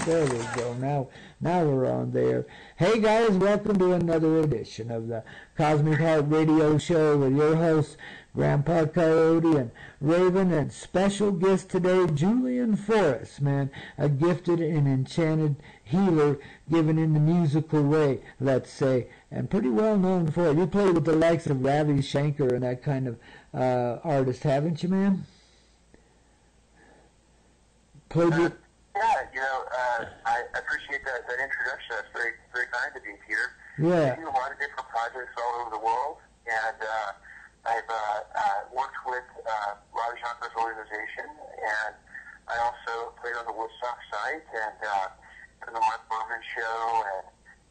There we go. Now we're on there. Hey guys, welcome to another edition of the Cosmic Heart Radio Show with your hosts, Grandpaw, Koyote, and Ravenne, and special guest today, Julian Forrest, man, a gifted and enchanted healer given in the musical way, let's say, and pretty well known for it. You played with the likes of Ravi Shankar and that kind of artist, haven't you, man? Played with... I appreciate that introduction. That's very, very kind of you, Peter. Yeah. I do a lot of different projects all over the world, and I've worked with Ravi Shankar's organization, and I also played on the Woodstock site, and the Mark Berman show, and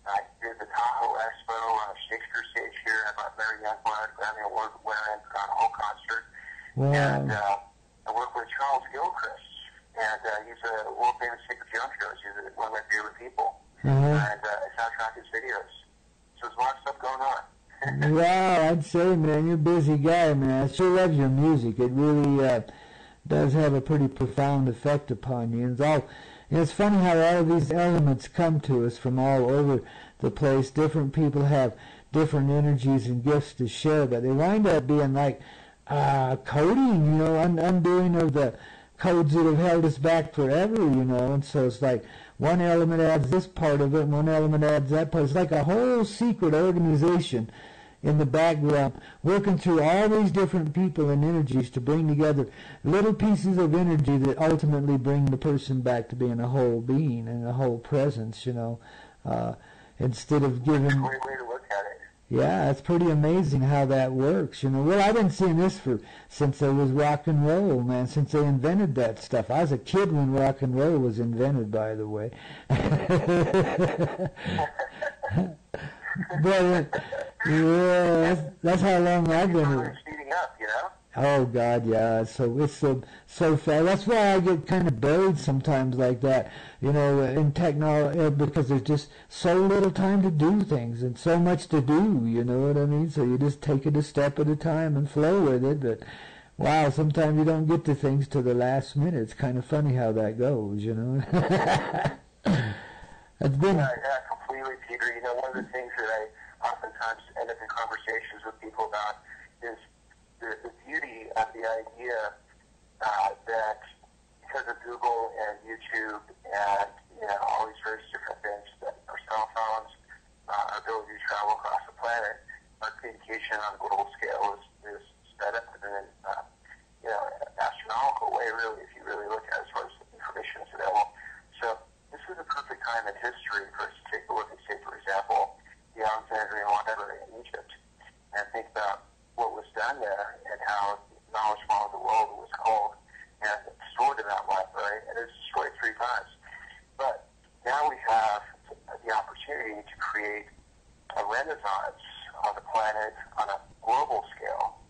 I did the Tahoe Expo on a Shakespeare stage here. I brought Larry Youngblood, Grammy Award winner, on a whole concert. Wow. And I worked with Charles Gilchrist. And he's a world-famous sacred geometrist. He's one of my favorite people. And I soundtrack his videos. So there's a lot of stuff going on. Wow, I'd say, man, you're a busy guy, man. I sure love your music. It really does have a pretty profound effect upon you. And it's funny how all of these elements come to us from all over the place. Different people have different energies and gifts to share, but they wind up being like coding, undoing of the codes that have held us back forever, and so it's like one element adds this part of it, and one element adds that part. It's like a whole secret organization in the background, working through all these different people and energies to bring together little pieces of energy that ultimately bring the person back to being a whole being and a whole presence, instead of giving... That's a great way to look at it. Yeah, it's pretty amazing how that works, Well, I've been seeing this since there was rock and roll, man, since they invented that stuff. I was a kid when rock and roll was invented, by the way. But, yeah, that's how long I've been... Speeding up, Oh God, yeah. It's so fast. That's why I get kind of buried sometimes like that, in technology, because there's just so little time to do things and so much to do. You know what I mean? So you just take it a step at a time and flow with it. But wow, sometimes you don't get to things to the last minute. It's kind of funny how that goes. It's been. Yeah, completely, Peter. One of the things that I oftentimes end up in conversations with people about is the beauty of the idea that because of Google and YouTube and all these various different things, that our cell phones, our ability to travel across the planet, our communication on a global scale is sped up in an astronomical way, really, if you really look at it as far as the information that's available. So this is a perfect time in history for us to take a look at, say, for example, the Alexandrian Library in Egypt, and think about what was done there and how knowledge from all over the world was culled and stored in that library, and it's destroyed 3 times. But now we have the opportunity to create a renaissance on the planet on a global scale,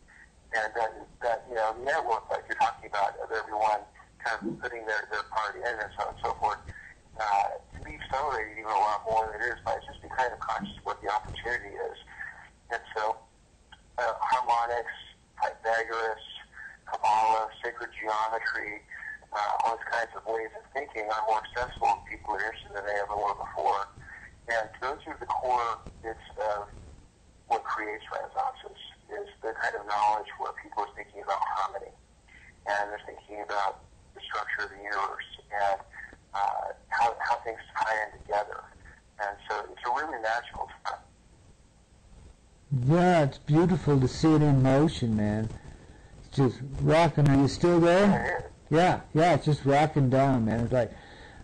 and that network, like you're talking about, of everyone kind of putting their part in and so on and so forth, to be accelerated even a lot more than it is by just being kind of conscious of what the opportunity is. And so harmonics, Pythagoras, Kabbalah, sacred geometry, all those kinds of ways of thinking are more accessible to people who are interested than they ever were before. And those are the core bits of what creates renaissances, is the kind of knowledge where people are thinking about harmony, and they're thinking about the structure of the universe and how things tie in together. And so it's a really magical time. Yeah, it's beautiful to see it in motion, man. It's just rocking. Are you still there? Yeah, it's just rocking down, man. It's like,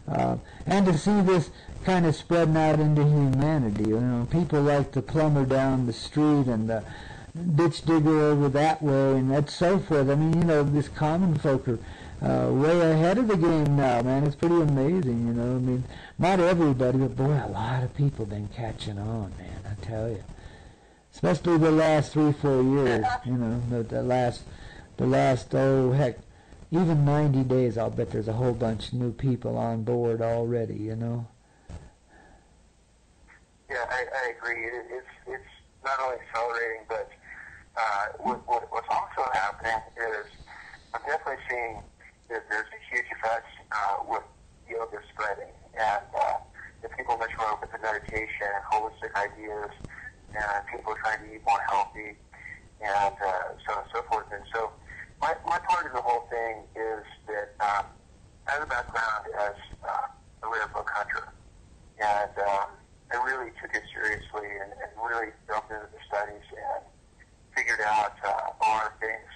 and to see this kind of spreading out into humanity. People like the plumber down the street and the ditch digger over that way, and that's so forth. I mean, this common folk are way ahead of the game now, man. It's pretty amazing, I mean, not everybody, but boy, a lot of people been catching on, man. I tell you. Especially the last 3-4 years, the last, oh heck, even 90 days, I'll bet there's a whole bunch of new people on board already, Yeah, I agree. It's not only accelerating, but what's also happening is I'm definitely seeing that there's a huge effect with yoga spreading. and the people are much more open to meditation and holistic ideas, and people are trying to eat more healthy, and so on and so forth. And so my part of the whole thing is that I have a background as a rare book hunter, and I really took it seriously and really delved into the studies and figured out a lot of things.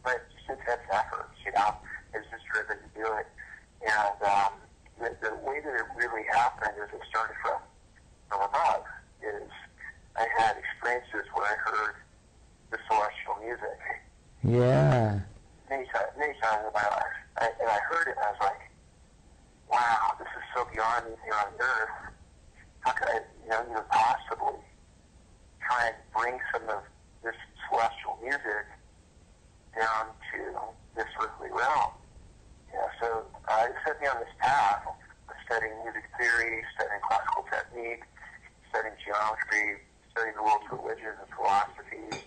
But just intense efforts, I was just driven to do it. And the way that it really happened is it started from above. Is I had experiences where I heard the celestial music. Yeah. Many times in my life. And I heard it and I was like, wow, this is so beyond me here on earth. How could I, even possibly try and bring some of this celestial music down to this earthly realm? So it set me on this path of studying music theory, studying classical technique, studying geometry, studying the world's religions and philosophies,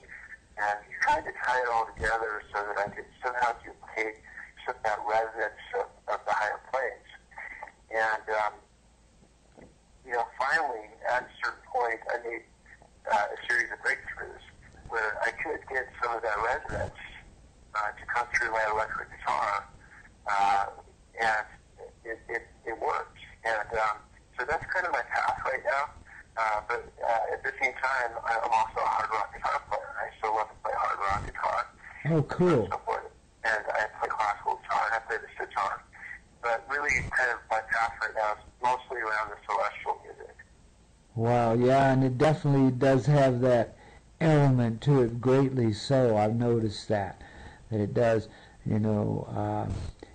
and trying to tie it all together so that I could somehow duplicate some of that resonance of the higher planes. And, finally, at a certain point, I made a series of breakthroughs where I could get some of that resonance to come through my electric guitar, and it worked. And so that's kind of my path right now. But at the same time, I'm also a hard rock guitar player. I still love to play hard rock guitar. Oh, cool. And so forth. And I play classical guitar, and I play the sitar. But really, kind of my path right now is mostly around the celestial music. Wow, yeah, and it definitely does have that element to it, greatly so. I've noticed that it does,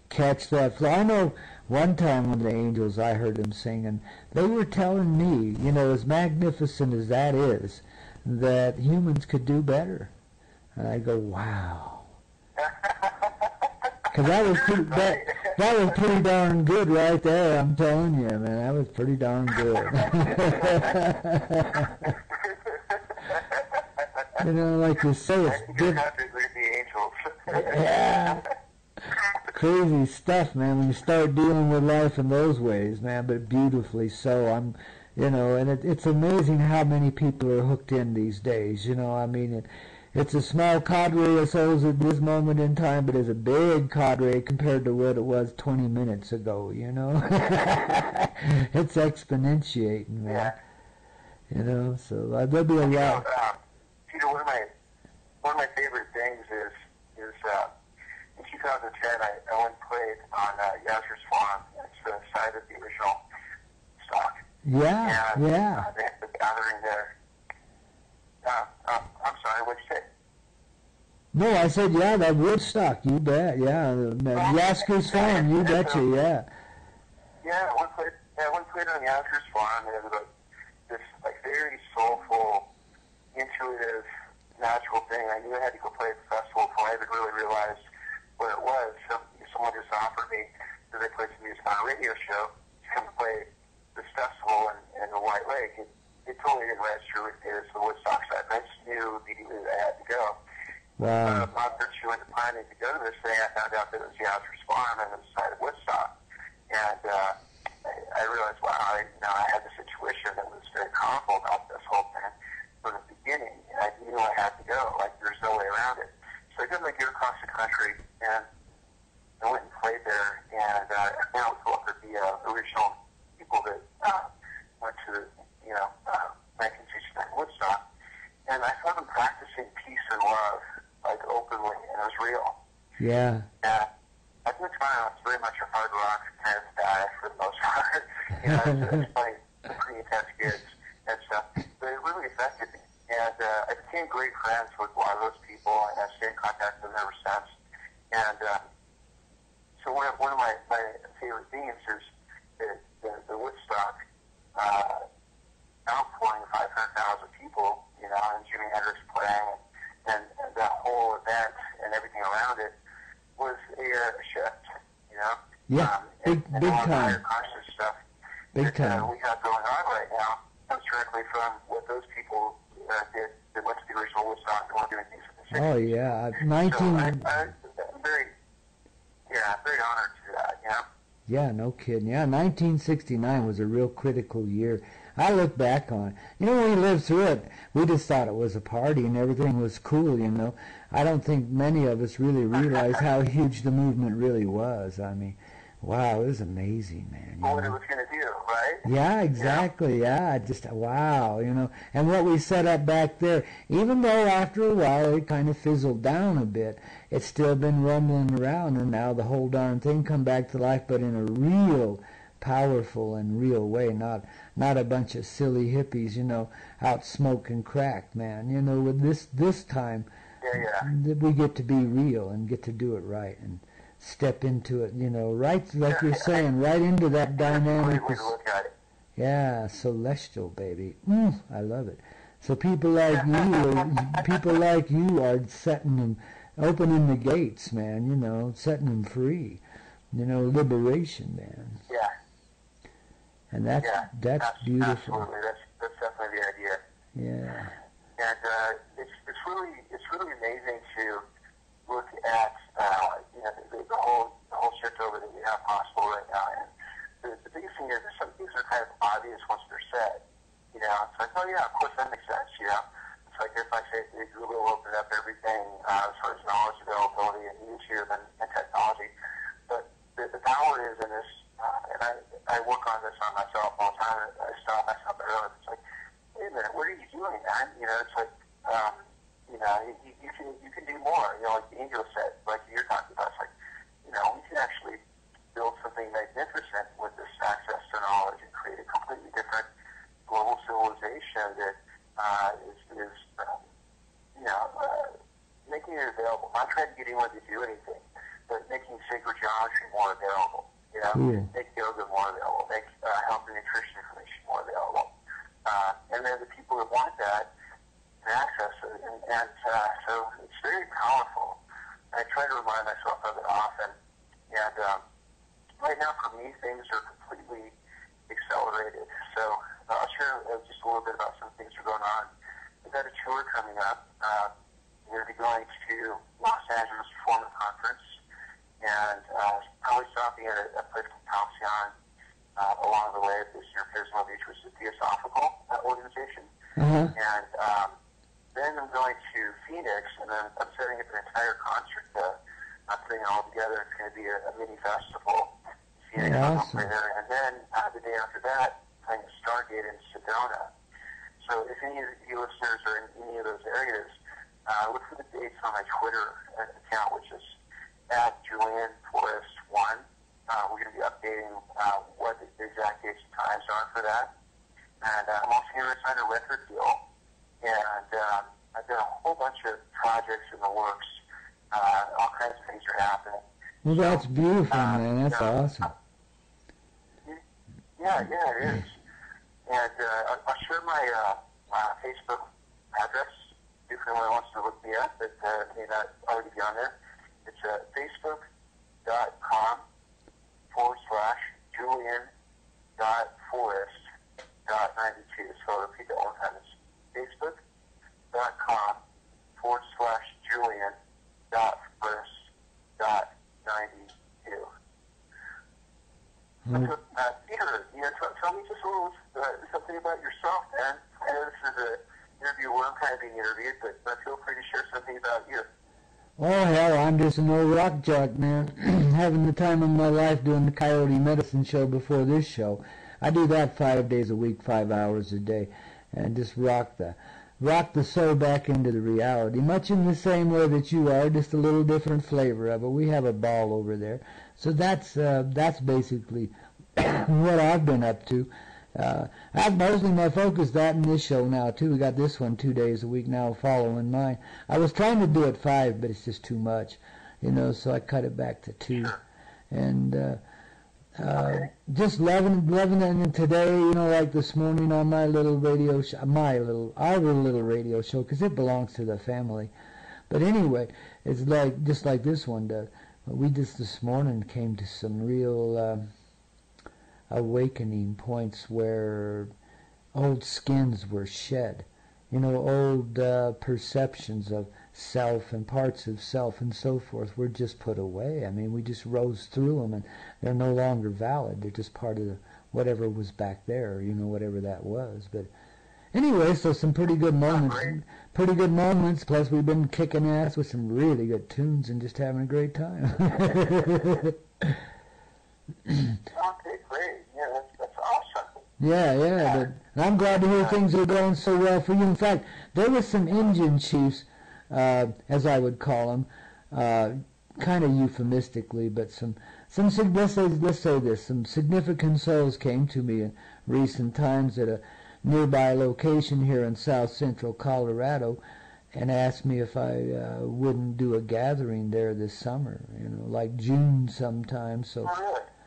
catch that flow. I know one time one of the angels, I heard them sing, and they were telling me, as magnificent as that is, that humans could do better. And I go, wow. Because that was pretty darn good right there, I'm telling you, man. That was pretty darn good. Like you say, it's different. Yeah. Crazy stuff, man, when you start dealing with life in those ways, man, but beautifully so. And it's amazing how many people are hooked in these days, it's a small cadre of souls at this moment in time, but it's a big cadre compared to what it was 20 minutes ago, It's exponentiating, man. So there'll be a lot. Peter, one of my favorite things is in 2010, I went and played on Yazer's Farm. It's the site of the original stock. Yeah, and, yeah. They had the gathering there. I'm sorry, what'd you say? No, I said, yeah, that Woodstock, you bet, yeah. Yazer's Farm, you betcha, yeah. Yeah, I went and played on Yazer's Farm, and it was this very soulful, intuitive, natural thing. I knew I had to go play at the festival before I even really realized what it was. So someone just offered me that they played some music on a radio show to come play this festival in the White Lake. It totally didn't register with me as the Woodstock side. I just knew immediately that I had to go. Wow. A month or two into planning to go to this thing, I found out that it was Yazer's Farm and it was the side of Woodstock. And I realized, wow, I had this intuition that was very powerful about this whole thing from the beginning. And I knew I had to go. There's no way around it. So I did my gear across the country, and I went and played there. And I found out with the original people that went to, 1969 Woodstock. And I saw them practicing peace and love, openly, and it was real. Yeah. And at the time, I was very much a hard rock kind of guy for the most part. I was playing some pretty intense gigs and stuff. But it really affected me. And I became great friends with a lot of those people, and I've stayed in contact with them ever since. And so one of my favorite themes is the Woodstock outpouring of 500,000 people, and Jimi Hendrix playing, and that whole event and everything around it was a shift, Yeah, big time. Higher conscious stuff Big time. We have going on right now comes directly from what those people did that went to the original Woodstock and were doing things in the 60s. Oh, yeah. So I'm very honored to do that, Yeah, no kidding. Yeah, 1969 was a real critical year. I look back on it. You know, when we lived through it, we just thought it was a party and everything was cool, you know. I don't think many of us really realized how huge the movement really was. I mean, wow, it was amazing, man. What it was going to do, right? Yeah, exactly. Yeah, just wow, you know. And what we set up back there, even though after a while it kind of fizzled down a bit, it's still been rumbling around, and now the whole darn thing come back to life, but in a real powerful and real way, not a bunch of silly hippies, you know, out smoking crack, man. You know, with this time, we get to be real and get to do it right and step into it, you know, right, like you're saying, right into that dynamic. Yeah, celestial, baby. I love it. So people like you are setting them, opening the gates, man, you know, setting them free, you know, liberation, man. Yeah. And that's beautiful. Absolutely, that's definitely the idea. Yeah. And it's really amazing to look at you know the whole shift over that we have possible right now. And the biggest thing is some things are kind of obvious once they're said. You know, it's like, oh yeah, of course that makes sense. You know, it's like if I say Google opened up everything as far as knowledge availability and YouTube and technology, but the power is in this. And I work on this on myself all the time. I stop myself early. It's like, wait a minute, what are you doing, man? You know, it's like, you know, you can do more. You know, like the angel said, like you're talking about. It's like, you know, we can actually build something magnificent with this access to knowledge and create a completely different global civilization that is you know, making it available. Not trying to get anyone to do anything, but making sacred geometry more available. You know, make yoga more available, make health and nutrition information more available. And then the people that want that can access it. And so it's very powerful. I try to remind myself of it often. And right now for me, things are completely accelerated. So I'll share just a little bit about some things that are going on. We've got a tour coming up. We're going to be going to Los Angeles Performance Conference. And probably stopping at a place called Halcyon along the way of this year, Pismo Beach, which is a Theosophical organization. And then I'm going to Phoenix, and then I'm setting up an entire concert there. I'm putting it all together. It's going to be a mini festival. Phoenix, awesome. And then the day after that, playing a Stargate in Sedona. So if any of you listeners are in any of those areas, look for the dates on my Twitter account, which is at Julian Forest 1. We're going to be updating what the exact dates and times are for that. And I'm also going to sign a record deal. And I've got a whole bunch of projects in the works. All kinds of things are happening. Well, that's beautiful, man. That's awesome. Yeah, it is. And I'll share my Facebook address if anyone wants to look me up. It may not already be on there. It's facebook.com/Julian.Forest.92. So I'll repeat that one time. It's facebook.com/Julian.Forest.92. Peter, tell me just a little something about yourself, man. I know this is an interview where I'm kind of being interviewed, but feel free to share something about you. Oh, hell, I'm just an old rock jock, man. Having the time of my life doing the Coyote medicine show before this show. I do that 5 days a week, 5 hours a day, and just rock the soul back into the reality, much in the same way that you are, just a little different flavor of it. We have a ball over there. So that's basically what I've been up to. I've mostly my focus that in this show now too. We got this one 2 days a week now following mine. I was trying to do it 5, but it's just too much, you know, so I cut it back to 2. And just loving it. And today, you know, like this morning on my little radio show, our little radio show, because it belongs to the family. But anyway, it's like just like this one does. We just this morning came to some real awakening points where old skins were shed, old perceptions of self and parts of self and so forth were just put away. I mean, we just rose through them, and they're no longer valid. They're just part of whatever was back there, whatever that was. But anyway, so some pretty good moments. Pretty good moments. Plus, we've been kicking ass with some really good tunes and just having a great time. Okay, great. Yeah, that's awesome. Yeah. But I'm glad to hear things are going so well for you. In fact, there were some Indian chiefs, as I would call them, kind of euphemistically, but let's say this, some significant souls came to me in recent times at a nearby location here in south central Colorado and asked me if I wouldn't do a gathering there this summer, like June sometime. So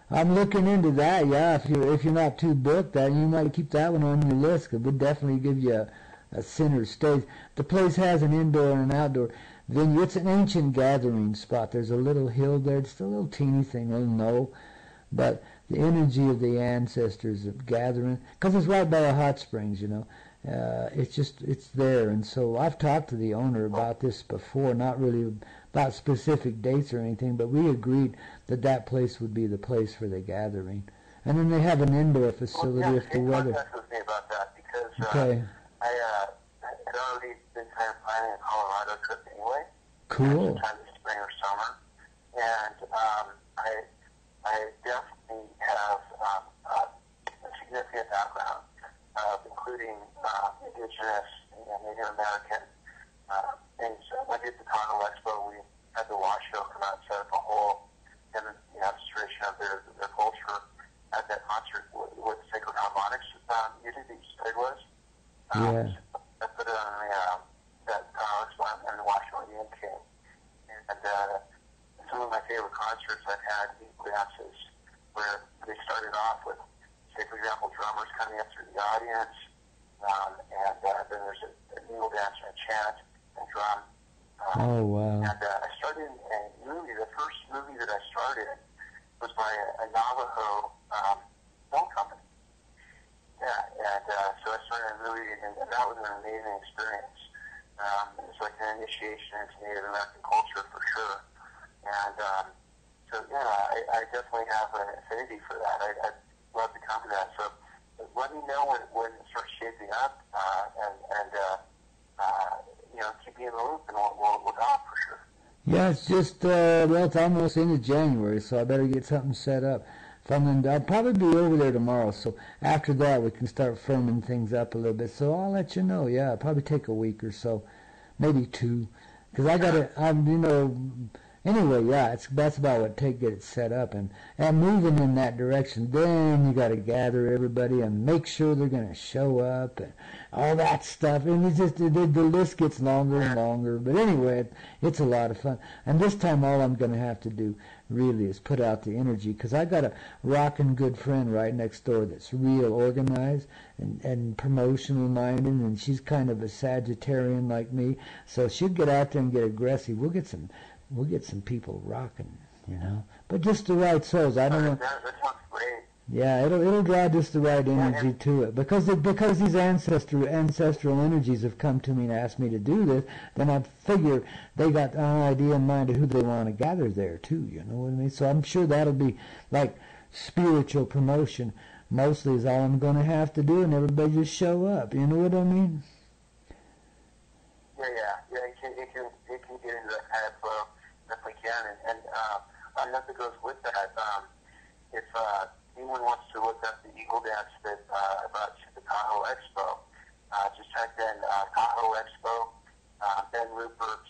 I'm looking into that. Yeah, if you're not too booked, that you might keep that one on your list, because we'll definitely give you a center stage. The place has an indoor and an outdoor venue. It's an ancient gathering spot. There's a little hill there, just a little teeny thing, a little knoll, but the energy of the ancestors of gathering, because it's right by the hot springs, it's there. And so I've talked to the owner about this before, not really about specific dates or anything, but we agreed that place would be the place for the gathering. And then they have an indoor facility if the weather. Contact with me about that, because okay. I had already been kind of planning a Colorado trip anyway. Cool. Sometime this spring or summer, and I definitely have a significant background of including indigenous and Native American things. When I did the Congo Expo, we had the Wash Show come out and set up a whole demonstration of their culture at that concert with Sacred Harmonics. You did the it was. Yeah. I put it on that Congo Expo and the Wash Show again came. And some of my favorite concerts I've had dances where they started off with, say, for example, drummers coming up through the audience, and then there's a needle dance and a chant and drum. Oh, wow. And I started a movie. The first movie that I started was by a Navajo film company. Yeah, and so I started a movie, and that was an amazing experience. It's like an initiation into Native American culture for sure. And so, yeah, I definitely have an affinity for that. I'd love to come to that. So let me know when it starts shaping up, and keep me in the loop, and we'll talk for sure. Yeah, it's just, it's almost into January, so I better get something set up. I'll probably be over there tomorrow, so after that we can start firming things up a little bit. So I'll let you know. Yeah, it'll probably take a week or so, maybe 2, because I got to, anyway, yeah, that's about what it takes to get it set up, and moving in that direction. Then you got to gather everybody and make sure they're going to show up and all that stuff. And it's just the list gets longer and longer. But anyway, it's a lot of fun. And this time, all I'm going to have to do really is put out the energy, because I got a rockin' good friend right next door that's real organized and promotional minded, and she's kind of a Sagittarian like me, so she'll get out there and get aggressive. We'll get some people rocking, but just the right souls. I don't know. That sounds great. Yeah, it'll draw just the right energy to it, because these ancestral energies have come to me and asked me to do this. Then I figure they got an idea in mind of who they want to gather there too. You know what I mean? So I'm sure that'll be like spiritual promotion. Mostly is all I'm going to have to do, and everybody just show up. You know what I mean? Yeah. You can get into that kind of flow. Definitely can, and nothing goes with that. If anyone wants to look up the Eagle Dance that I brought to the Tahoe Expo, just type in Tahoe Expo, Ben Rupert,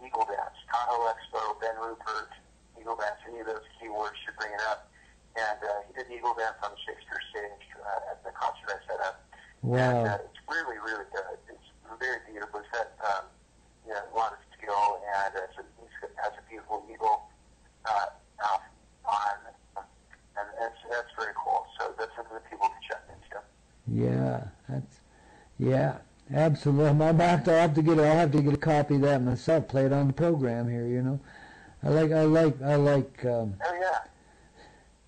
Eagle Dance. Tahoe Expo, Ben Rupert, Eagle Dance. Any of those keywords should bring it up. And he did the Eagle Dance on the Shakespeare stage at the concert I set up. Wow. And it's really, really good. It's very beautiful. It's got a lot of skill, and he has a beautiful eagle on, and that's very cool. So that's something that people can check into. Yeah, absolutely. I'll have to get a copy of that myself. Play it on the program here. I like. Oh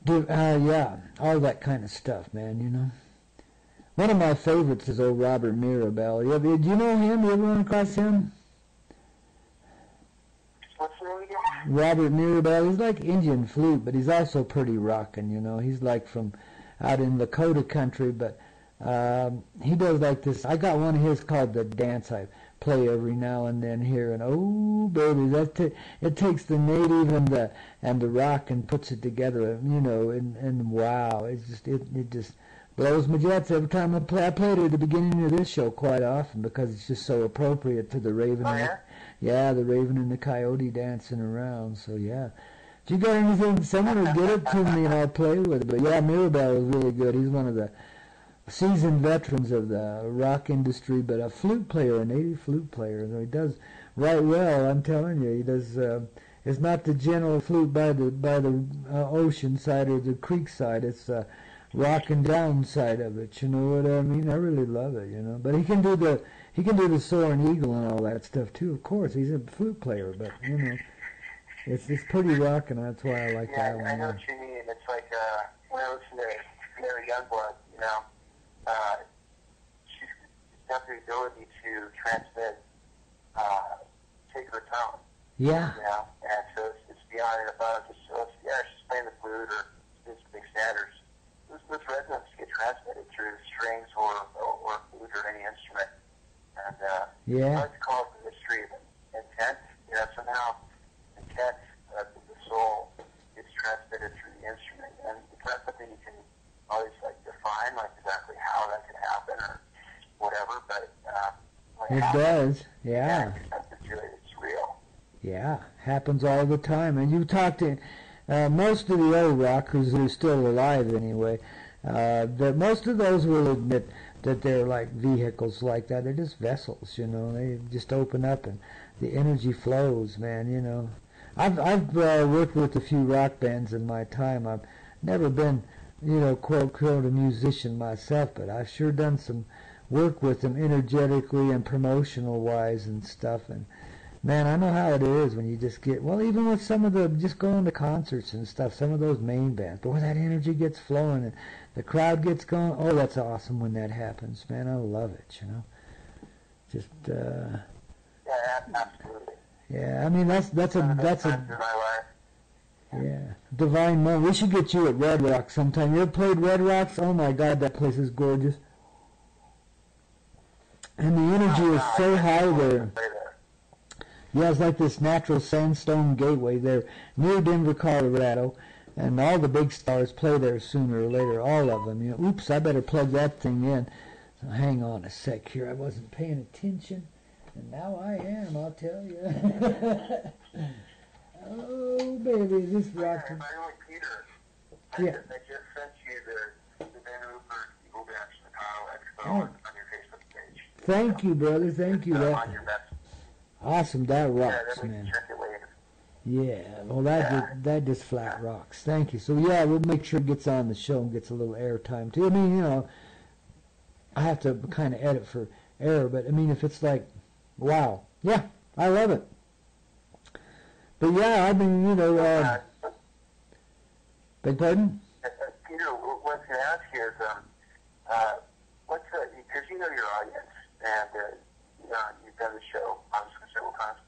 yeah. Yeah, all that kind of stuff, man. One of my favorites is old Robert Mirabelle. Do you know him? You ever run across him? What's the name again? Robert Mirabelle. He's like Indian flute, but he's also pretty rockin', you know. He's like from out in Lakota country, but he does like this. I got one of his called The Dance. I play every now and then here, and oh baby, it takes the native and the rock and puts it together, you know, and wow, it just blows my jets every time I play. I played it at the beginning of this show quite often because it's just so appropriate to the Raven. Oh, yeah? Yeah, the Raven and the Coyote dancing around. So yeah, if you got anything, someone will get it to me and I'll play with it. But yeah, Mirabelle is really good. He's one of the seasoned veterans of the rock industry, but a flute player, a native flute player. So he does right well. I'm telling you, he does. It's not the general flute by the ocean side or the creek side. It's rock and down side of it. You know what I mean? I really love it. You know, but he can do the soaring eagle and all that stuff too. Of course, he's a flute player, but you know, it's pretty rocking. That's why I like that one. I know what you mean. It's like when I listen to Mary Youngblood, you know. She's got the ability to transmit sacred tone. Yeah. You know, and so it's beyond and above. So she's playing the flute or it's big standards. Those resonances get transmitted through strings or flute or any instrument. And I like to call it the mystery of intent. You know, somehow intent of the soul gets transmitted through the instrument, and it's not something you can always like define like exactly how that could happen or whatever, but it does. Yeah. It's real. Yeah, happens all the time. And you talk to most of the old rockers who are still alive anyway. That most of those will admit that they're like vehicles like that. They're just vessels, you know. They just open up and the energy flows, man. You know, I've worked with a few rock bands in my time. I've never been, you know, quote, a musician myself, but I've sure done some work with them energetically and promotional-wise and stuff. And, man, I know how it is when you just get, well, even with some of the, just going to concerts and stuff, some of those main bands, boy, that energy gets flowing and the crowd gets going. Oh, that's awesome when that happens, man. I love it, you know. Just, Yeah, absolutely. Yeah, I mean, that's a yeah, divine moment. We should get you at Red Rocks sometime. You ever played Red Rocks? Oh my God, that place is gorgeous. And the energy is so high there. Yeah, it's like this natural sandstone gateway there near Denver, Colorado. And all the big stars play there sooner or later, all of them. You know, oops, I better plug that thing in. So hang on a sec here. I wasn't paying attention. And now I am, I'll tell you. Oh, baby, this rock. By the way, Peter, Yeah. I just sent you the Van Rupert Eagle Dash Expo Oh. on your Facebook page. Thank you, brother. Thank you. On That your message. awesome. That Yeah, rocks, then we can man. check it later. Yeah. Well, that just flat rocks. Thank you. So yeah, we'll make sure it gets on the show and gets a little airtime too. I mean, you know, I have to kind of edit for error, but I mean, if it's like, wow, yeah, I love it. But yeah, I mean, you know, beg pardon? Peter, what I was going to ask you is, what's because you know your audience, and you've done the show obviously several times.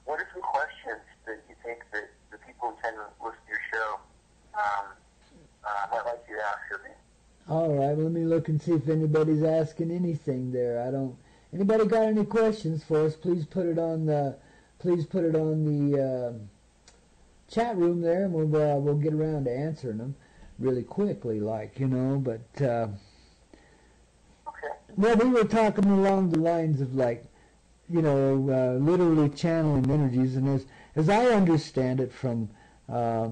What are some questions that you think that the people who tend to listen to your show might like you to ask of me? All right, let me look and see if anybody's asking anything there. Anybody got any questions for us? Please put it on the chat room there, and we'll get around to answering them really quickly, like, you know. But Okay. well, we were talking along the lines of, like, you know, literally channeling energies, and as I understand it from a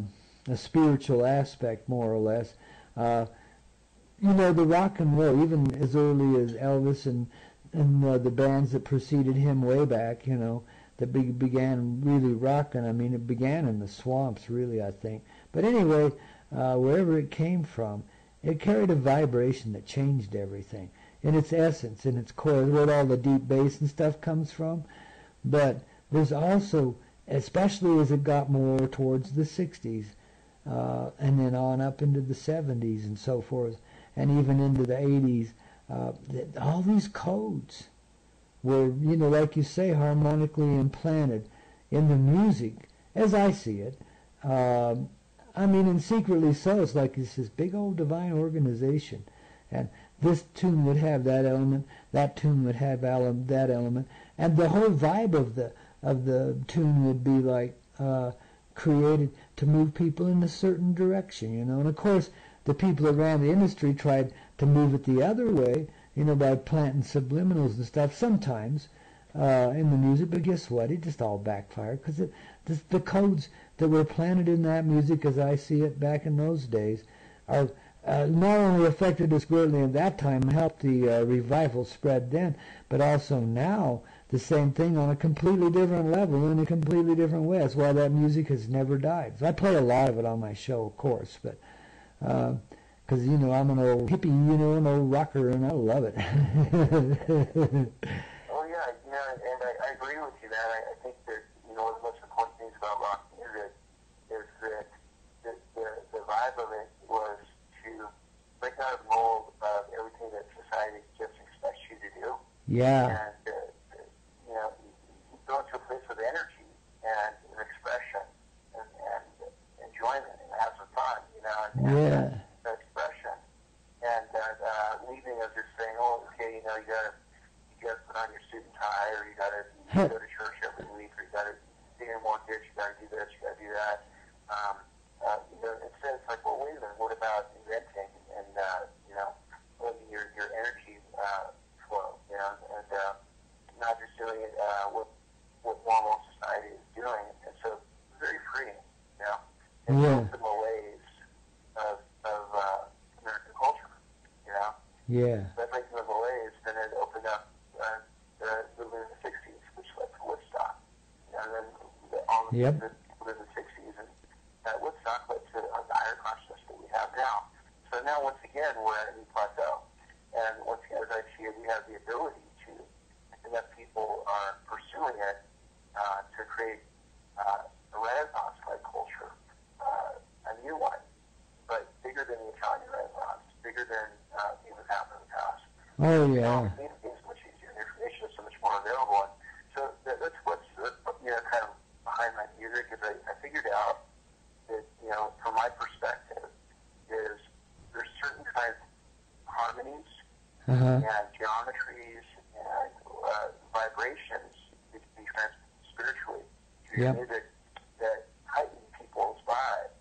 spiritual aspect, more or less, you know, the rock and roll, even as early as Elvis and the bands that preceded him way back, you know, that began really rocking. I mean, it began in the swamps, really, I think. But anyway, wherever it came from, it carried a vibration that changed everything. In its essence, in its core, where all the deep bass and stuff comes from. But there's also, especially as it got more towards the 60s, and then on up into the 70s and so forth, and even into the 80s, all these codes were, like you say, harmonically implanted in the music, as I see it. And secretly so. It's like it's this big old divine organization, and this tune would have that element, that tune would have that element, and the whole vibe of the tune would be like created to move people in a certain direction, And of course, the people that ran the industry tried to move it the other way, by planting subliminals and stuff sometimes in the music. But guess what? It just all backfired because the codes that were planted in that music, as I see it back in those days, are not only affected us greatly at that time and helped the revival spread then, but also now the same thing on a completely different level in a completely different way. That's why that music has never died. So I play a lot of it on my show, of course, but because I'm an old hippie, an old rocker, and I love it. Oh yeah, and I agree with you, man. I think that one of the most important things about rock music is that the vibe of it was to break out of the mold of everything that society just expects you to do. Yeah. And you go into a place of energy and an expression and enjoyment and have some fun, and expression. And leaving of just saying, okay, you gotta put on your suit and tie, or you gotta go to church every week, or you gotta pay your mortgage, you gotta do this, you gotta do that. Instead it's like, well, wait a minute, what about inventing and letting your energy flow, and not just doing it what normal society is doing. And so it's very freeing, and the malaise of American culture, Yeah. That breaking the malaise, then it opened up the movement in the 60s, which led to Woodstock. And then all the people in the 60s and Woodstock led to the higher consciousness that we have now. So now, once again, we're at a new plateau. And once again, as I see it, we have the ability to, and that people are pursuing it, to create a Renaissance-like culture, a new one, but bigger than the Italian Renaissance, bigger than things that happened in the past. Oh, yeah. It's much easier. Information is so much more available. So that's what's kind of behind my music, is I figured out that, from my perspective, is there's certain kinds of harmonies and geometries and vibrations that can be transmitted spiritually through music that heighten people's vibe.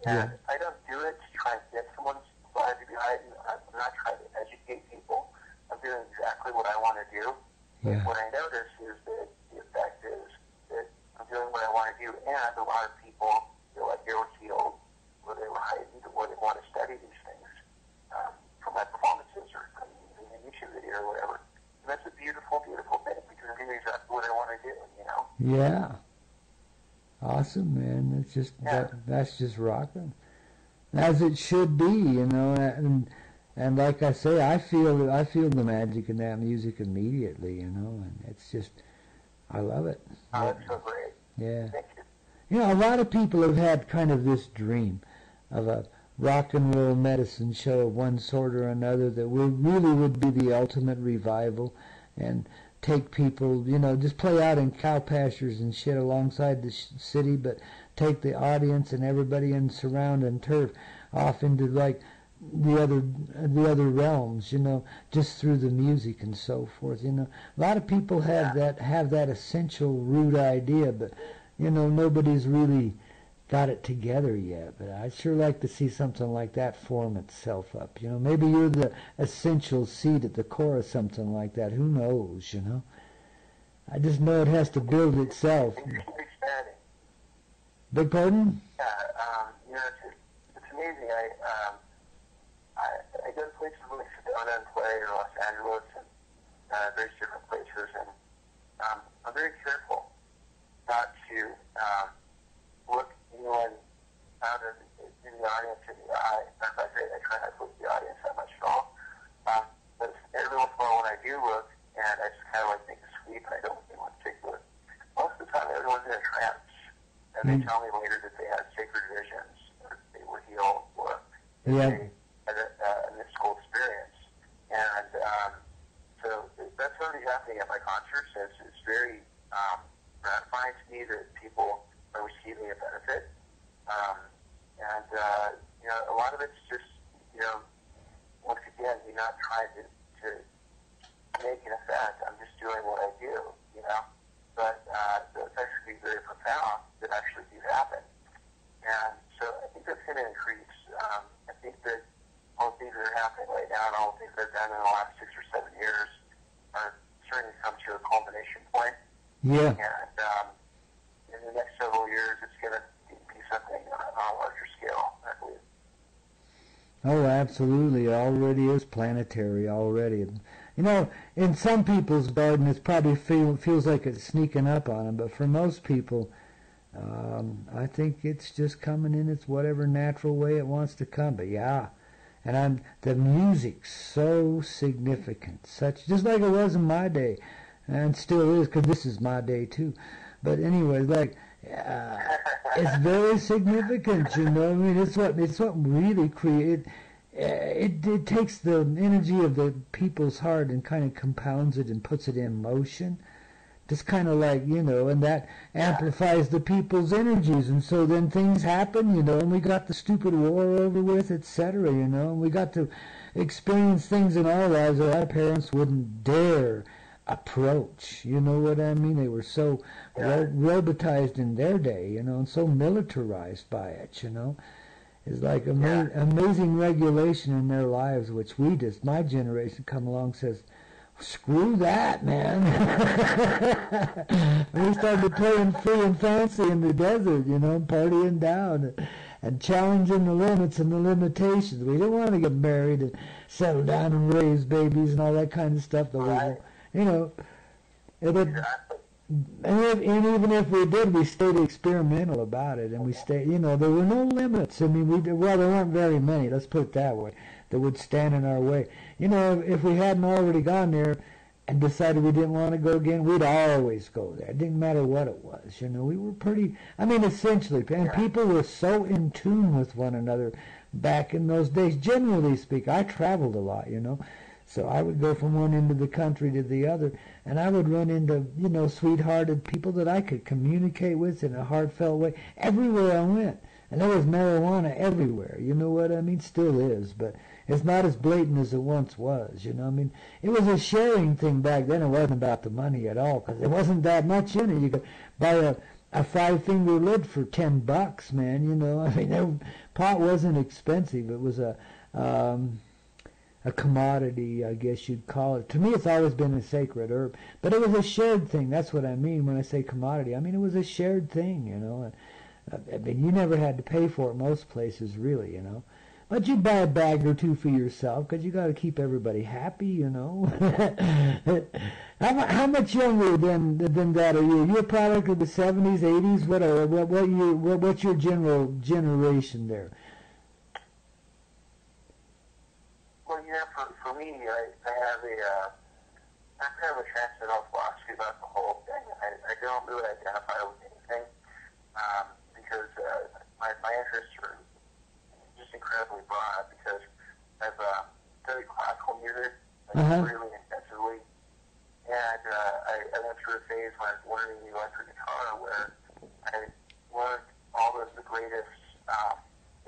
And I don't do it to try and get someone's vibe to be heightened. I'm not trying to educate people. I'm doing exactly what I want to do. Yeah. What I notice is that the effect is that I'm doing what I want to do, and a lot of people feel like they were healed, or they were heightened, or they want to study these things from my performances or from a YouTube video or whatever. And that's a beautiful, beautiful thing, because I'm doing exactly what I want to do, Yeah. Awesome, man. It's just that's just rocking, as it should be, and like I say, I feel the magic in that music immediately, and it's just, I love it. Oh, that's so great. Yeah. Thank you. A lot of people have had kind of this dream of a rock and roll medicine show of one sort or another that really would be the ultimate revival, and take people, just play out in cow pastures and shit alongside the city, but take the audience and everybody in surrounding turf off into like the other realms, just through the music and so forth. A lot of people have that essential root idea, but nobody's really got it together yet. But I'd sure like to see something like that form itself up. Maybe you're the essential seed at the core of something like that. Who knows? I just know it has to build itself. Keep expanding. Beg pardon? Yeah, it's amazing. I go to places like Sedona and play, or Los Angeles, and various different places, and I'm very careful not to look anyone out in the audience in the eye. In fact, I try not to look at the audience that much at all. But every once in a while when I do look, and I just kind of like make a sweep, and I don't really want to take a look, most of the time everyone's in a trance, and they tell me later that they had sacred visions, or they were healed, or they had a mystical already happening at my concerts. It's very gratifying to me that people are receiving a benefit. And a lot of it's just, once again, you're not trying to make an effect. I'm just doing what I do, But it's actually very profound that actually do happen. And so I think that's going to increase. I think that all the things that are happening right now and all the things that I've done in the last 6 or 7 years are starting to come to a culmination point. Yeah. And in the next several years, it's going to be something on a larger scale, I believe. Oh, absolutely. It already is planetary already. In some people's garden, it probably feels like it's sneaking up on them, but for most people, I think it's just coming in its whatever natural way it wants to come. But yeah, and the music's so significant, just like it was in my day, and still is, because this is my day too. But anyway, it's very significant. I mean, it's what really creates. It takes the energy of the people's heart and kind of compounds it and puts it in motion. Just kind of like, and that amplifies the people's energies. And so then things happen, and we got the stupid war over with, etc., and we got to experience things in our lives that our parents wouldn't dare approach. You know what I mean? They were so robotized in their day, and so militarized by it, It's like amazing regulation in their lives, which my generation come along says, screw that, man. We started playing free and fancy in the desert, partying down and challenging the limits and the limitations. We didn't want to get married and settle down and raise babies and all that kind of stuff. And even if we did, we stayed experimental about it, and we stayed, there were no limits. I mean, there weren't very many, let's put it that way, that would stand in our way. If we hadn't already gone there and decided we didn't want to go again, we'd always go there. It didn't matter what it was, we were pretty, essentially, and people were so in tune with one another back in those days. Generally speaking, I traveled a lot, So I would go from one end of the country to the other, and I would run into, sweethearted people that I could communicate with in a heartfelt way everywhere I went. And there was marijuana everywhere, you know what I mean? Still is, but it's not as blatant as it once was, It was a sharing thing back then. It wasn't about the money at all, because there wasn't that much in it. You could buy a 5-finger lid for $10, man, pot wasn't expensive. It was a commodity, I guess you'd call it. To me, it's always been a sacred herb. But it was a shared thing. That's what I mean when I say commodity. It was a shared thing, you never had to pay for it most places, really, But you'd buy a bag or two for yourself, because you got to keep everybody happy, How much younger than that are you? You're a product of the 70s, 80s? What's your general generation there? Well, for me, I have kind of a transcendental philosophy about the whole thing. I don't really identify with anything because my interests are just incredibly broad, because I've studied classical music really intensively, and I went through a phase when I was learning the electric guitar where I learned all of the greatest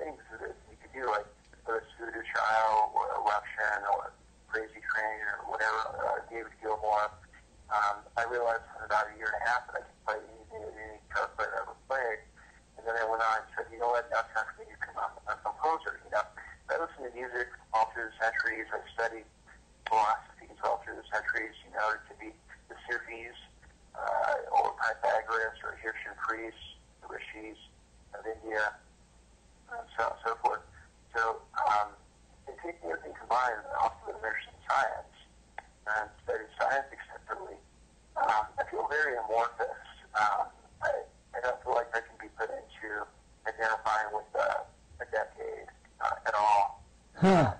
things that you could do, like whether it's Voodoo Child or Eruption or Crazy Train or whatever, David Gilmour. I realized in about a year and a half that I could play any guitar player I ever played. And then I went on and said, you know what, now it's time for me to become a composer. I listened to music all through the centuries. I studied philosophies all through the centuries. It could be the Sufis or Pythagoras or Egyptian priests, the rishis of India, and so on and so forth. So it takes everything combined, and also immersion in science and study science extensively. I feel very amorphous. I don't feel like I can be put into identifying with a decade at all. Huh.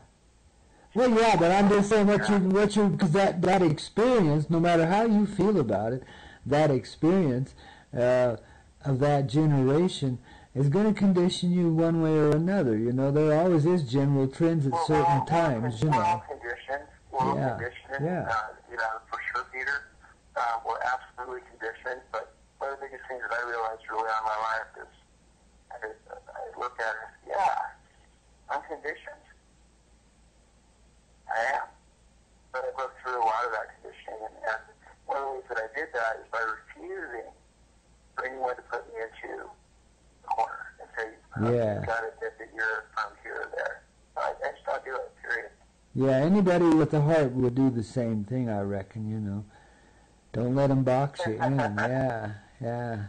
Well, yeah, but I'm just saying because that experience, no matter how you feel about it, that experience of that generation is going to condition you one way or another. There always is general trends at certain times. We're all conditioned. little conditioning, for sure, Peter. We're absolutely conditioned, but one of the biggest things that I realized early on in my life is I look at it, I'm conditioned. I am. But I broke through a lot of that conditioning, and one of the ways that I did that is by refusing for anyone to put me into the corner and say, you've got to admit that you're from here or there. I just don't do it, period. Yeah, anybody with a heart would do the same thing, I reckon, you know. Don't let them box you in. Yeah.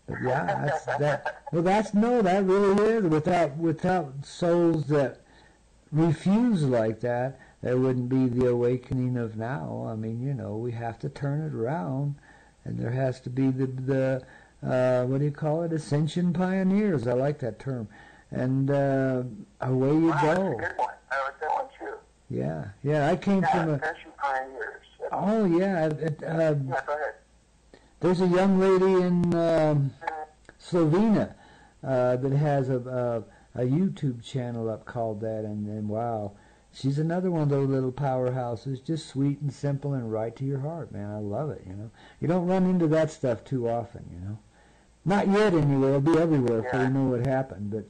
But that really is. Without souls that refuse like that, there wouldn't be the awakening of now. I mean, you know, we have to turn it around, and there has to be the what do you call it? Ascension pioneers. I like that term. And away you go. That's a good one. I like that one too. Yeah. I came from Ascension pioneers. Oh yeah. Go ahead. There's a young lady in Slovenia that has a YouTube channel up called that, and wow, she's another one of those little powerhouses, just sweet and simple and right to your heart, man. I love it, you know. You don't run into that stuff too often, you know. Not yet, anyway. It'll be everywhere before you know what happened, but,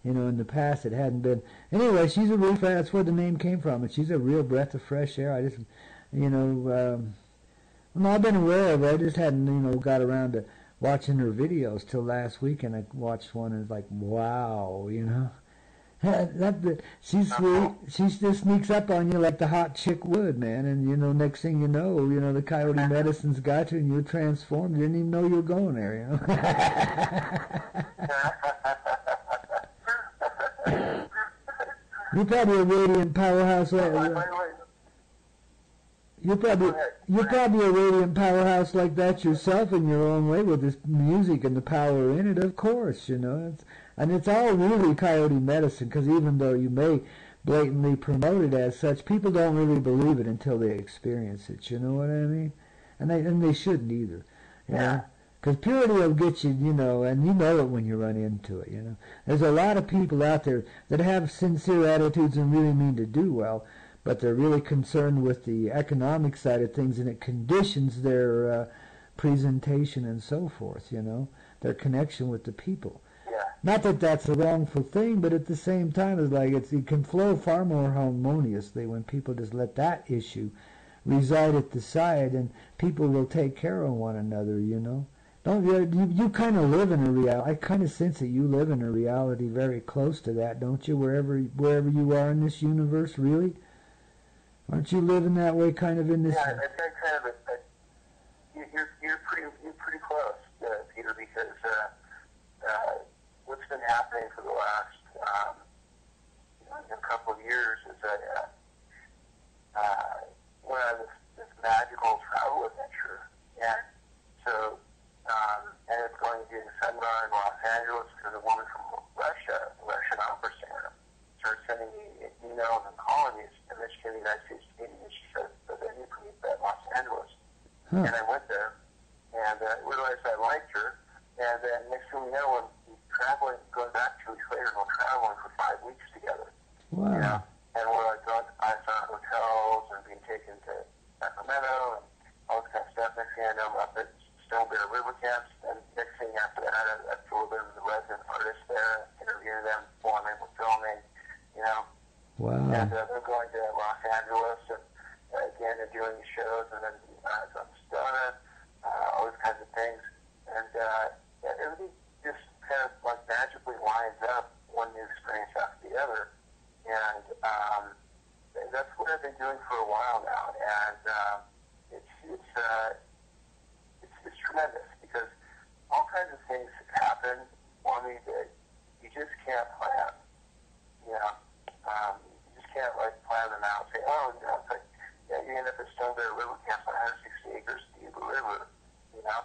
you know, in the past it hadn't been. Anyway, she's a real, that's where the name came from, and she's a real breath of fresh air. I just, you know, well, I've been aware of it. I just hadn't, you know, got around to watching her videos till last week, and I watched one and it's like, wow, you know. She's sweet. She just sneaks up on you like the hot chick would, man. And, you know, next thing you know, the Coyote medicine's got you and you're transformed. You didn't even know you were going there, you know. You're probably a radiant powerhouse. You're probably a radiant powerhouse like that yourself in your own way with this music and the power in it, of course, you know. And it's all really Coyote medicine, because even though you may blatantly promote it as such, people don't really believe it until they experience it, you know what I mean? And they shouldn't either, you know? Because purity will get you, you know, and you know it when you run into it, you know. There's a lot of people out there that have sincere attitudes and really mean to do well, but they're really concerned with the economic side of things, and it conditions their presentation and so forth, you know, their connection with the people. Not that that's a wrongful thing, but at the same time, it's like it can flow far more harmoniously when people just let that issue reside at the side, and people will take care of one another, you know. Don't you kind of live in a reality? I kind of sense that you live in a reality very close to that, don't you? Wherever you are in this universe, really. Aren't you living that way, kind of in this? Yeah, I've got kind of you're pretty close, Peter, because what's been happening for the last a couple of years is that we're on this magical travel adventure, and so and it's going to be in seminar in Los Angeles because a woman from Russia, a Russian opera singer, started sending me emails and calling me, and then she came to the United States to meet me, and she said, "The venue for me at Los Angeles," and I went there, and realized I liked her, and then next thing you know, we're traveling, going back 2 weeks later, and we're traveling for 5 weeks together. Wow. You know? And we're like going to 5-star hotels and being taken to Sacramento and all this kind of stuff. Next thing I know, I'm up at Stone Bear River Camps, and next thing after that, I flew over to the resident artists there, interviewing them, performing, we're filming, you know. Wow. And we're going to Los Angeles, and again, they're doing the shows, and then some Sedona, all those kinds of things. And everything just kind of like magically lines up, one new experience after the other. And that's what I've been doing for a while now, and it's tremendous because all kinds of things happen for me that you just can't plan. You know, you just can't like plan them out. Say, oh, you know, it's like you end up at Stone Bear River Camp, 160 acres to the river. You know,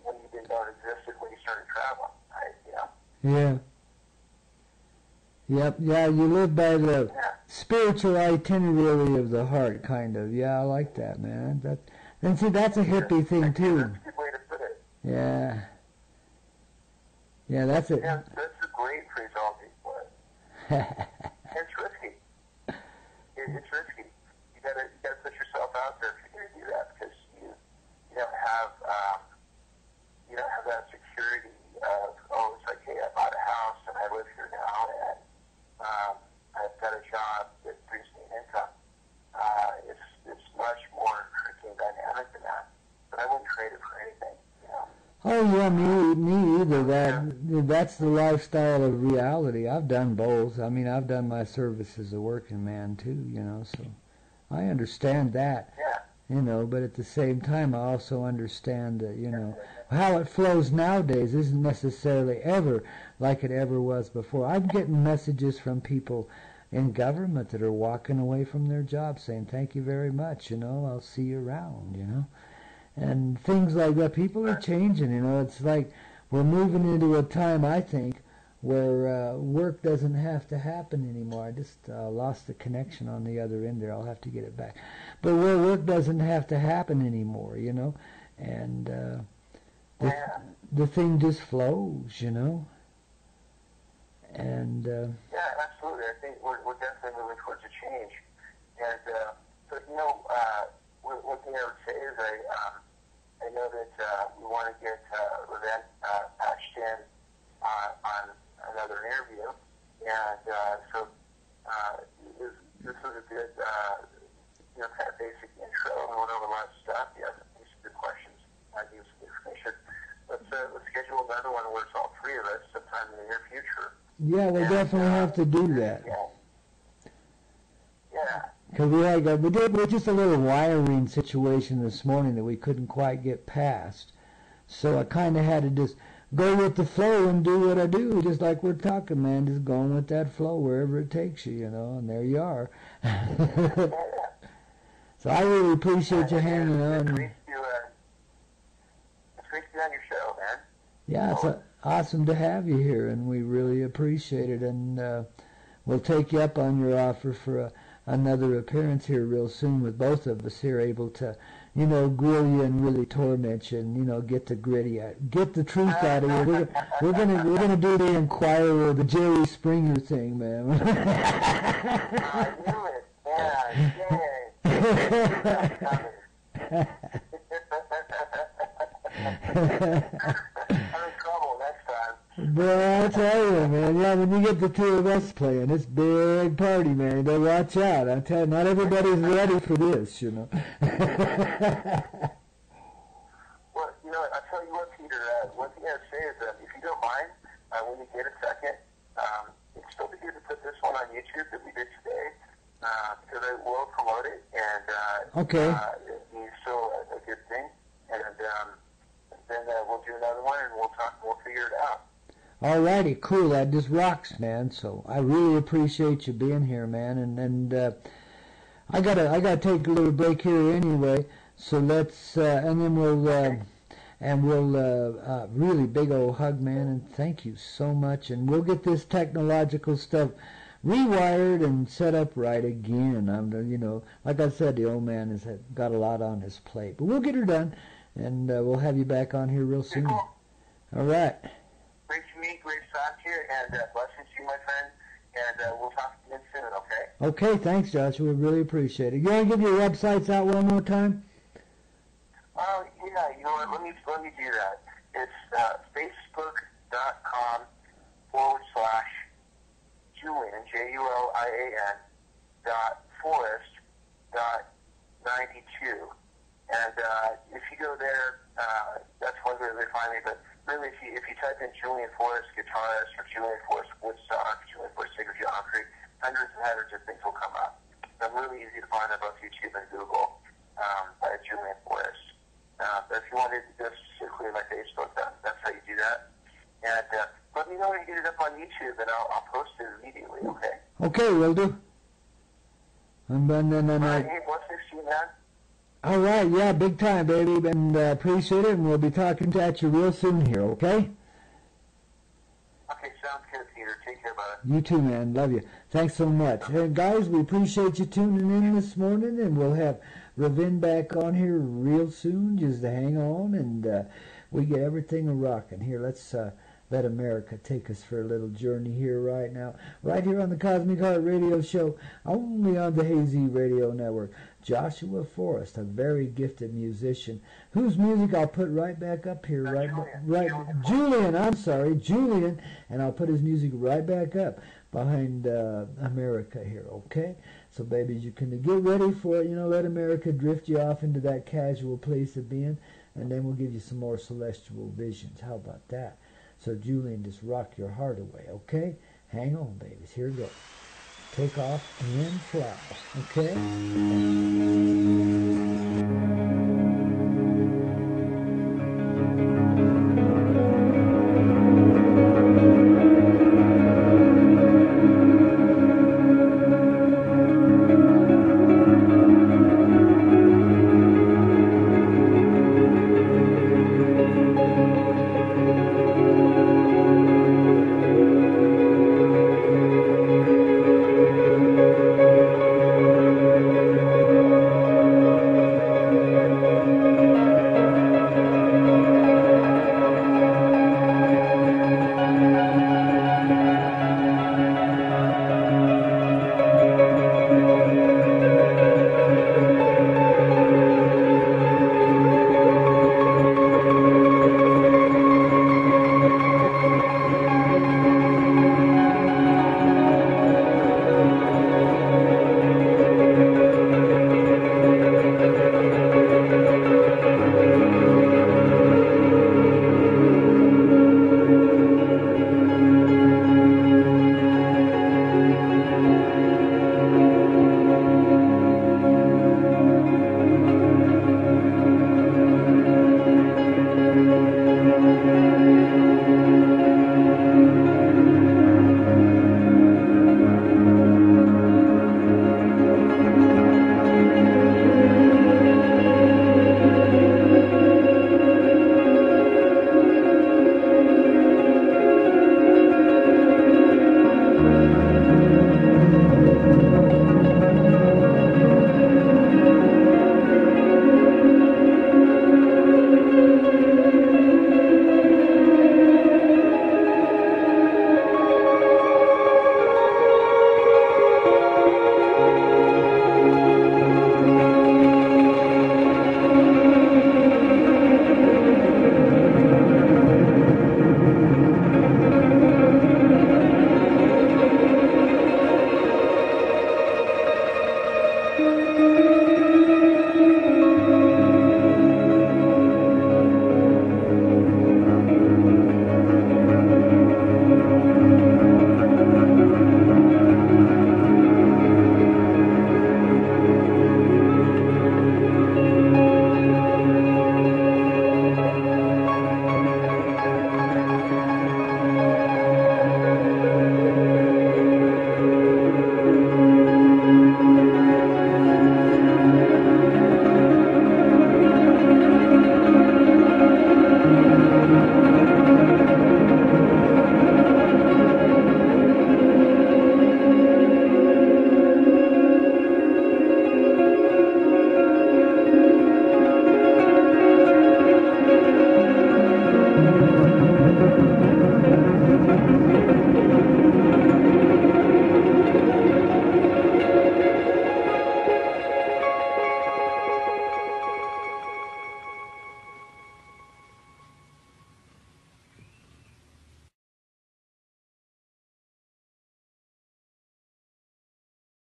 when you didn't know it existed when you started traveling, right? You know. Yeah. Yep, yeah, you live by the spiritual itinerary of the heart, kind of. Yeah, I like that, man. And see, that's a hippie thing, too. That's a good way to put it. Yeah. Yeah, that's it. Yeah, that's a great phrase all these words. It's risky. it's risky. You gotta put yourself out there if you're gonna do that, because you don't have that security of, oh, it's like, hey, I bought a house and I live here now, and I've got a job that brings me an income. It's much more tricky and dynamic than that. But I wouldn't trade it for anything, you know. Oh yeah, me either. That's the lifestyle of reality. I've done both. I mean, I've done my service as a working man too, you know. So I understand that. Yeah. You know, but at the same time, I also understand that, you know, how it flows nowadays isn't necessarily ever like it ever was before. I'm getting messages from people in government that are walking away from their job saying, thank you very much, you know, I'll see you around, you know. And things like that. People are changing, you know. It's like we're moving into a time, I think, where work doesn't have to happen anymore. I just lost the connection on the other end there. I'll have to get it back. But where work doesn't have to happen anymore, you know. And the thing just flows, you know. And yeah, absolutely. I think we're definitely moving towards a change. And so, you know, one thing I would say is I know that we want to get Ravenne patched in on another interview, and so this was a good, kind of basic intro. We went over a lot of stuff. Yeah, these are good questions. I give some information. Let's schedule another one where it's all three of us sometime in the near future. yeah, we'll definitely have to do that. Yeah. Because we did just a little wiring situation this morning that we couldn't quite get past. So I kind of had to just go with the flow and do what I do, just like we're talking, man, just going with that flow wherever it takes you, you know, and there you are. So I really appreciate you hanging on. It's great to be on your show, man. Yeah, it's awesome to have you here, and we really appreciate it, and we'll take you up on your offer for another appearance here real soon with both of us here, able to, you know, grill you and really torment you and, you know, get the truth out of you. We're gonna do the Inquirer, the Jerry Springer thing, man. I knew it. Yeah, yay. I'm in trouble next time. Bro, I'll tell you, man. Yeah, when you get the two of us playing, it's big party, man. You better watch out. I tell you, not everybody's ready for this, you know. Well, you know, I'll tell you what, Peter, one thing I'd say is that if you don't mind, when you get a second, it'd still be good to put this one on YouTube that we did today, because I will promote it, and okay. It's still a good thing, and then we'll do another one, and we'll figure it out. Alrighty, cool. That just rocks, man. So I really appreciate you being here, man. And I gotta take a little break here anyway. So let's and then we'll really big old hug, man. And thank you so much. And we'll get this technological stuff rewired and set up right again. You know, like I said, the old man has got a lot on his plate, but we'll get her done, and we'll have you back on here real soon. Cool. All right. Great to meet, great to talk to you, and blessings to you, my friend, and we'll talk again soon, okay? Okay, thanks, Joshua. Really appreciate it. You want to give your websites out one more time? Yeah, you know what, let me do that. It's facebook.com /Julian, Julian, .forest.92. And if you go there, that's one way they find me, but really, if you type in Julian Forrest guitarist or Julian Forrest Woodstock, Julian Forrest Sacred Geometry, hundreds and hundreds of things will come up. They're really easy to find on both YouTube and Google by Julian Forrest. But if you wanted to go specifically my Facebook, that's how you do that. And let me know when you get it up on YouTube, and I'll post it immediately, okay? Okay, will do. And then Hey, blessings to you, man. all right, yeah, big time, baby, and appreciate it, and we'll be talking at you real soon here, okay? Okay, sounds good, Peter. Take care, brother. You too, man. Love you. Thanks so much. And guys, we appreciate you tuning in this morning, and we'll have Ravenne back on here real soon. Just hang on, and we get everything a rocking. Here, let's let America take us for a little journey here right now, right here on the Cosmic Heart Radio Show, only on the Hazy Radio Network. Joshua Forrest, a very gifted musician, whose music I'll put right back up here, Julian, Julian, and I'll put his music right back up behind America here, okay? So, babies, you can get ready for it. Let America drift you off into that casual place of being, and then we'll give you some more celestial visions. How about that? So, Julian, just rock your heart away, okay? Hang on, babies. Here we go. Take off and fly, okay?